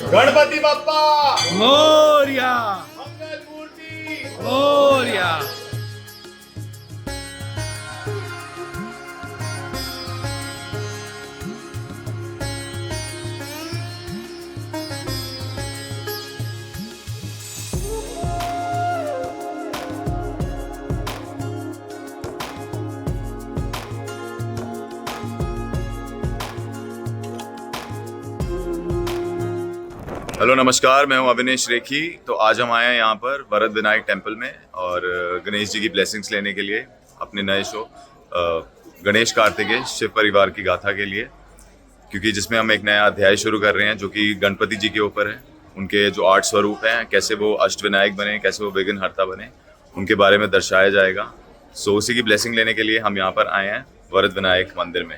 गणपति बाप्पा मोरया, मंगल मूर्ति Morya. Hello नमस्कार, मैं हूं अविनेश रेखी। तो आज हम आए हैं यहाँ पर वरद विनायक टेम्पल में और गणेश जी की ब्लेसिंग्स लेने के लिए अपने नए शो गणेश कार्तिकेय शिव परिवार की गाथा के लिए, क्योंकि जिसमें हम एक नया अध्याय शुरू कर रहे हैं जो कि गणपति जी के ऊपर है। उनके जो 8 स्वरूप हैं, कैसे वो अष्टविनायक बने, कैसे वो विघ्नहर्ता बने, उनके बारे में दर्शाया जाएगा। सो उसी की ब्लेसिंग लेने के लिए हम यहाँ पर आए हैं वरद विनायक मंदिर में।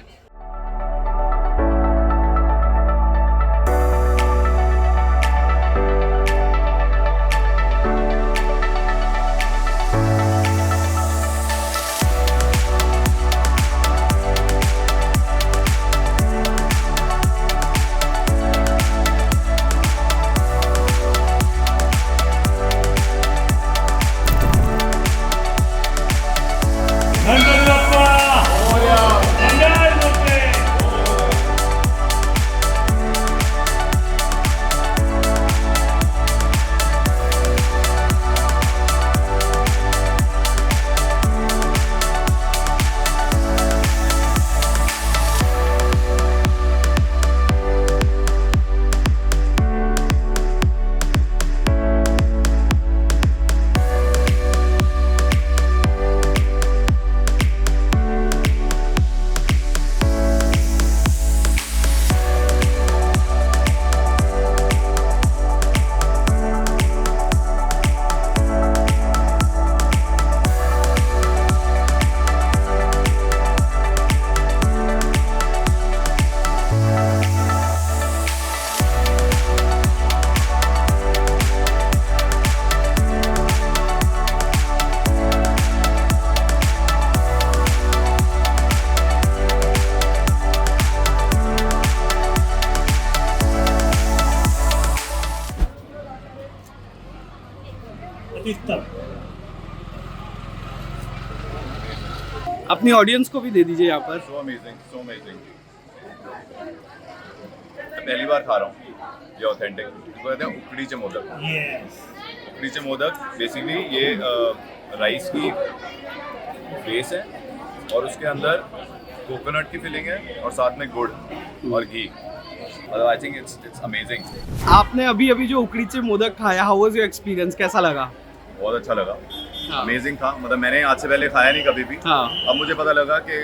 अपनी ऑडियंस को भी दे दीजिए यहाँ पर। So amazing, so amazing. मैं पहली बार खा रहा हूँ ये ऑथेंटिक, इसको कहते हैं उकडीचे मोदक। उकडीचे मोदक बेसिकली ये राइस की बेस है और उसके अंदर कोकोनट की फिलिंग है और साथ में गुड़ और घी। मतलब आई थिंक इट्स अमेजिंग। आपने अभी अभी जो उकड़ीचे मोदक खाया, हाउ वाज योर एक्सपीरियंस, कैसा लगा? बहुत अच्छा लगा, हाँ। अमेजिंग था। मतलब मैंने आज से पहले खाया नहीं कभी भी। हाँ। अब मुझे पता लगा कि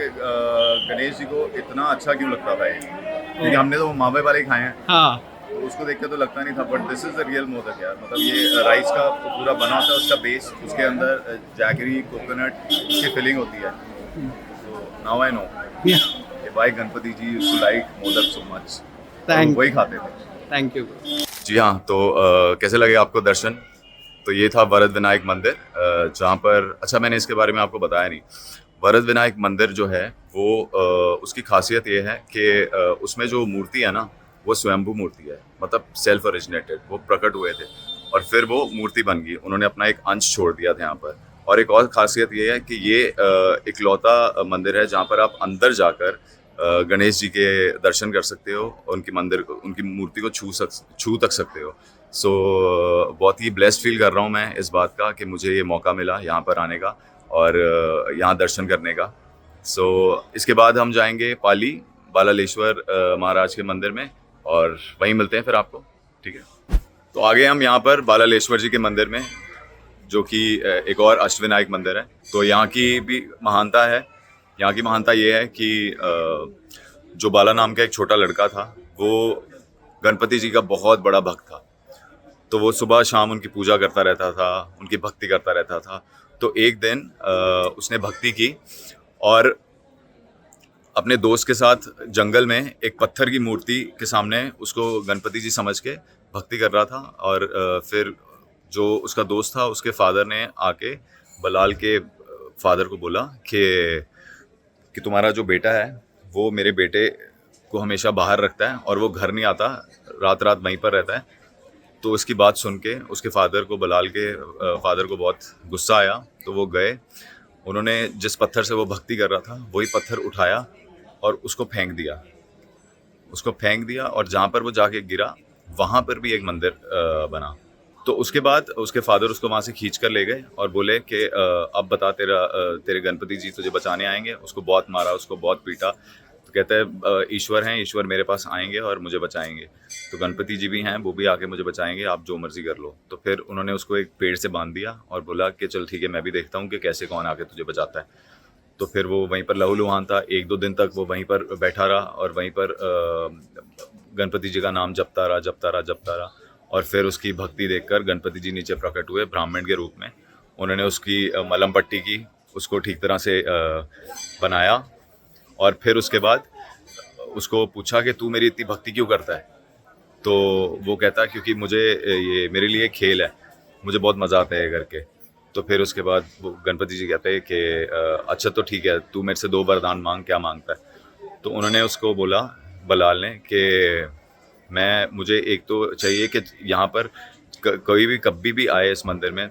गणेश जी को इतना अच्छा क्यों लगता था ये, क्योंकि हमने तो मावे वाले ही खाए हैं। हाँ। तो उसको देख के तो लगता नहीं था, but this is the real modak यार। मतलब ये राइस का पूरा बना होता है, उसका बेस, उसके अंदर जैगरी कोकोनट की फिलिंग होती है। तो नाउ आई नो कि भाई Ganpati ji used to like modak so much, वही खाते थे। Thank you. जी हाँ, तो कैसे लगे आपको दर्शन? तो ये था वरद विनायक मंदिर, जहाँ पर, अच्छा मैंने इसके बारे में आपको बताया नहीं। वरद विनायक मंदिर जो है वो उसकी खासियत ये है कि उसमें जो मूर्ति है ना, वो स्वयंभू मूर्ति है। मतलब सेल्फ ओरिजिनेटेड, वो प्रकट हुए थे और फिर वो मूर्ति बन गई। उन्होंने अपना एक अंश छोड़ दिया था यहाँ पर। और एक और खासियत ये है कि ये इकलौता मंदिर है जहाँ पर आप अंदर जाकर गणेश जी के दर्शन कर सकते हो, उनकी मूर्ति को छू तक सकते हो। सो बहुत ही ब्लेस्ड फील कर रहा हूँ मैं इस बात का कि मुझे ये मौका मिला यहाँ पर आने का और यहाँ दर्शन करने का। सो इसके बाद हम जाएंगे पाली बालालेश्वर महाराज के मंदिर में और वहीं मिलते हैं फिर आपको, ठीक है? तो आगे हम यहाँ पर बालालेश्वर जी के मंदिर में, जो कि एक और अष्टविनायक मंदिर है। तो यहाँ की भी महानता है। यहाँ की महानता ये है कि जो बाला नाम का एक छोटा लड़का था, वो गणपति जी का बहुत बड़ा भक्त था। तो वो सुबह शाम उनकी पूजा करता रहता था, उनकी भक्ति करता रहता था। तो एक दिन उसने भक्ति की और अपने दोस्त के साथ जंगल में एक पत्थर की मूर्ति के सामने उसको गणपति जी समझ के भक्ति कर रहा था। और फिर जो उसका दोस्त था, उसके फादर ने आके बलाल के फादर को बोला कि तुम्हारा जो बेटा है वो मेरे बेटे को हमेशा बाहर रखता है और वो घर नहीं आता, रात रात वहीं पर रहता है। तो उसकी बात सुन के उसके फादर को बलाल के फादर को बहुत गुस्सा आया, तो वो गए, उन्होंने जिस पत्थर से वो भक्ति कर रहा था वही पत्थर उठाया और उसको फेंक दिया और जहाँ पर वो जाके गिरा वहाँ पर भी एक मंदिर बना। तो उसके बाद उसके फादर उसको वहाँ से खींच कर ले गए और बोले कि अब बता तेरे गणपति जी तुझे बचाने आएंगे। उसको बहुत मारा, उसको बहुत पीटा। तो कहता है ईश्वर हैं, ईश्वर मेरे पास आएंगे और मुझे बचाएंगे, तो गणपति जी भी हैं, वो भी आके मुझे बचाएंगे, आप जो मर्जी कर लो। तो फिर उन्होंने उसको एक पेड़ से बांध दिया और बोला कि चल ठीक है, मैं भी देखता हूँ कि कैसे कौन आके तुझे बचाता है। तो फिर वो वहीं पर लहूलुहान था, 1-2 दिन तक वो वहीं पर बैठा रहा और वहीं पर गणपति जी का नाम जपता रहा। और फिर उसकी भक्ति देखकर गणपति जी नीचे प्रकट हुए ब्राह्मण के रूप में। उन्होंने उसकी मलम पट्टी की, उसको ठीक तरह से बनाया और फिर उसके बाद उसको पूछा कि तू मेरी इतनी भक्ति क्यों करता है। तो वो कहता है क्योंकि ये मेरे लिए खेल है, मुझे बहुत मज़ा आता है ये करके। तो फिर उसके बाद वो गणपति जी कहते हैं कि अच्छा तो ठीक है, तू मेरे से 2 वरदान मांग, क्या मांगता है। तो उन्होंने उसको बोला, बलाल ने, कि मुझे एक तो चाहिए कि यहाँ पर कोई भी कभी भी आए इस मंदिर में,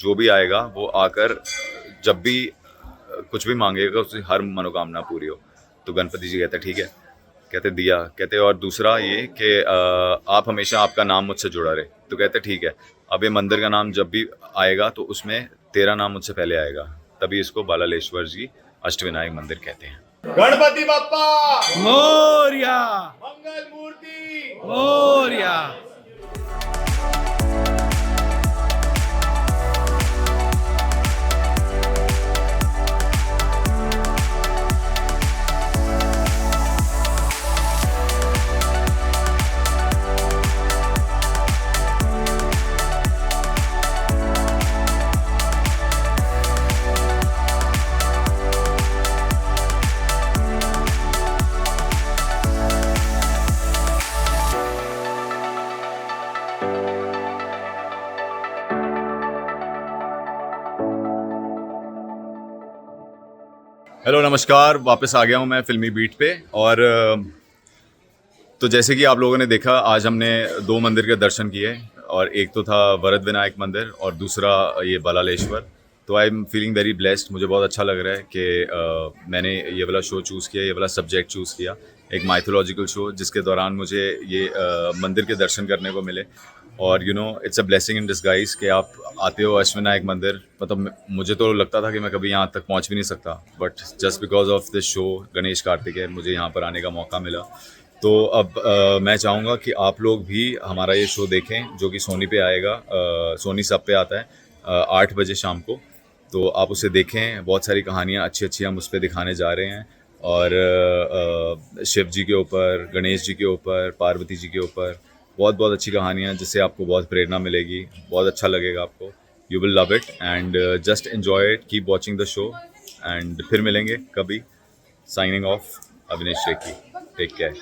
जो भी आएगा वो आकर जब भी कुछ भी मांगेगा उसकी हर मनोकामना पूरी हो। तो गणपति जी कहते ठीक है, कहते दिया, कहते और दूसरा ये कि आप हमेशा आपका नाम मुझसे जुड़ा रहे। तो कहते ठीक है, अब ये मंदिर का नाम जब भी आएगा तो उसमें तेरा नाम मुझसे पहले आएगा, तभी इसको बालालेश्वर जी अष्टविनायक मंदिर कहते हैं। गणपति बप्पा मोरया, मंगल मूर्ति मोरया। हेलो नमस्कार, वापस आ गया हूँ मैं फिल्मी बीट पे। और तो जैसे कि आप लोगों ने देखा, आज हमने 2 मंदिर के दर्शन किए और एक तो था वरद विनायक मंदिर और दूसरा ये बालालेश्वर। तो I am feeling very blessed, मुझे बहुत अच्छा लग रहा है कि मैंने ये वाला शो चूज़ किया, ये वाला सब्जेक्ट चूज़ किया, एक माइथोलॉजिकल शो जिसके दौरान मुझे ये मंदिर के दर्शन करने को मिले। और it's a blessing in disguise कि आप आते हो अष्टविनायक मंदिर। मतलब मुझे तो लगता था कि मैं कभी यहाँ तक पहुँच भी नहीं सकता, but just because of this show Ganesh Kartikeya मुझे यहाँ पर आने का मौका मिला। तो अब मैं चाहूँगा कि आप लोग भी हमारा ये शो देखें, जो कि सोनी पे आएगा, सोनी सब पे आता है 8 बजे शाम को। तो आप उसे देखें, बहुत सारी कहानियाँ अच्छी अच्छी हम उस पर दिखाने जा रहे हैं। और शिव जी के ऊपर, गणेश जी के ऊपर, पार्वती जी के ऊपर बहुत बहुत अच्छी कहानियाँ, जिससे आपको बहुत प्रेरणा मिलेगी, बहुत अच्छा लगेगा आपको। You will love it and just enjoy it, keep watching the show and फिर मिलेंगे कभी। Signing off, Avinesh Shekhi, take care.